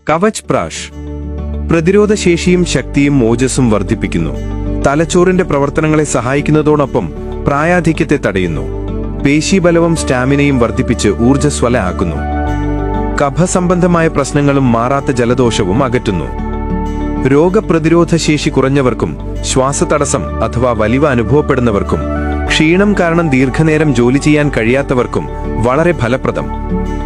കവച് പ്രാഷ് പ്രതിരോധശേഷിയും ശക്തിയും ഓജസ്സും വർദ്ധിപ്പിക്കുന്നു. തലച്ചോറിന്റെ പ്രവർത്തനങ്ങളെ സഹായിക്കുന്നതോടൊപ്പം പ്രായാധിക്യത്തെ തടയുന്നു. പേശീബലവും സ്റ്റാമിനയും വർദ്ധിപ്പിച്ച് ഊർജ്ജസ്വല ആക്കുന്നു. കഫസംബന്ധമായ പ്രശ്നങ്ങളും മാറാത്ത ജലദോഷവും അകറ്റുന്നു. രോഗപ്രതിരോധ ശേഷി കുറഞ്ഞവർക്കും ശ്വാസതടസ്സം അഥവാ വലിവ് അനുഭവപ്പെടുന്നവർക്കും ക്ഷീണം കാരണം ദീർഘനേരം ജോലി ചെയ്യാൻ കഴിയാത്തവർക്കും വളരെ ഫലപ്രദം.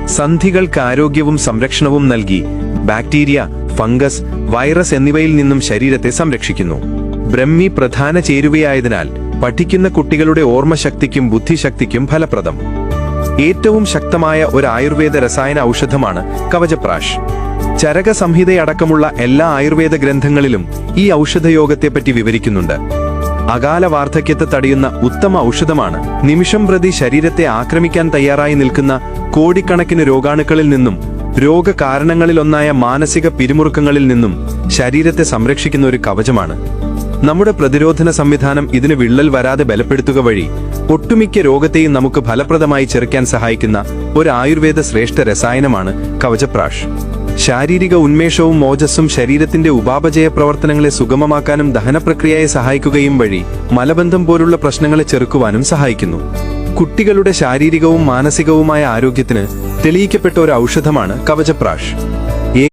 സന്ധികൾക്ക് ആരോഗ്യവും സംരക്ഷണവും നൽകി ബാക്ടീരിയ, ഫംഗസ്, വൈറസ് എന്നിവയിൽ നിന്നും ശരീരത്തെ സംരക്ഷിക്കുന്നു. ബ്രഹ്മി പ്രധാന ചേരുവയായതിനാൽ പഠിക്കുന്ന കുട്ടികളുടെ ഓർമ്മശക്തിക്കും ബുദ്ധിശക്തിക്കും ഫലപ്രദം. ഏറ്റവും ശക്തമായ ഒരു ആയുർവേദ രസായന ഔഷധമാണ് കവചപ്രാഷ്. ചരക സംഹിതയടക്കമുള്ള എല്ലാ ആയുർവേദ ഗ്രന്ഥങ്ങളിലും ഈ ഔഷധയോഗത്തെപ്പറ്റി വിവരിക്കുന്നുണ്ട്. അകാല വാർദ്ധക്യത്തെ തടയുന്ന ഉത്തമ ഔഷധമാണ്. നിമിഷം പ്രതി ശരീരത്തെ ആക്രമിക്കാൻ തയ്യാറായി നിൽക്കുന്ന കോടിക്കണക്കിന് രോഗാണുക്കളിൽ നിന്നും രോഗകാരണങ്ങളിലൊന്നായ മാനസിക പിരിമുറുക്കങ്ങളിൽ നിന്നും ശരീരത്തെ സംരക്ഷിക്കുന്ന ഒരു കവചമാണ്. നമ്മുടെ പ്രതിരോധന സംവിധാനം ഇതിന് വിള്ളൽ വരാതെ ബലപ്പെടുത്തുക വഴി ഒട്ടുമിക്ക രോഗത്തെയും നമുക്ക് ഫലപ്രദമായി ചെറുക്കാൻ സഹായിക്കുന്ന ഒരു ആയുർവേദ ശ്രേഷ്ഠ രസായനമാണ് കവചപ്രാഷ്. ശാരീരിക ഉന്മേഷവും ഓജസ്സും ശരീരത്തിന്റെ ഉപാപചയ പ്രവർത്തനങ്ങളെ സുഗമമാക്കാനും ദഹനപ്രക്രിയയെ സഹായിക്കുകയും വഴി മലബന്ധം പോലുള്ള പ്രശ്നങ്ങളെ ചെറുക്കുവാനും സഹായിക്കുന്നു. കുട്ടികളുടെ ശാരീരികവും മാനസികവുമായ ആരോഗ്യത്തിന് തെളിയിക്കപ്പെട്ട ഒരു ഔഷധമാണ് കവചപ്രാഷ്.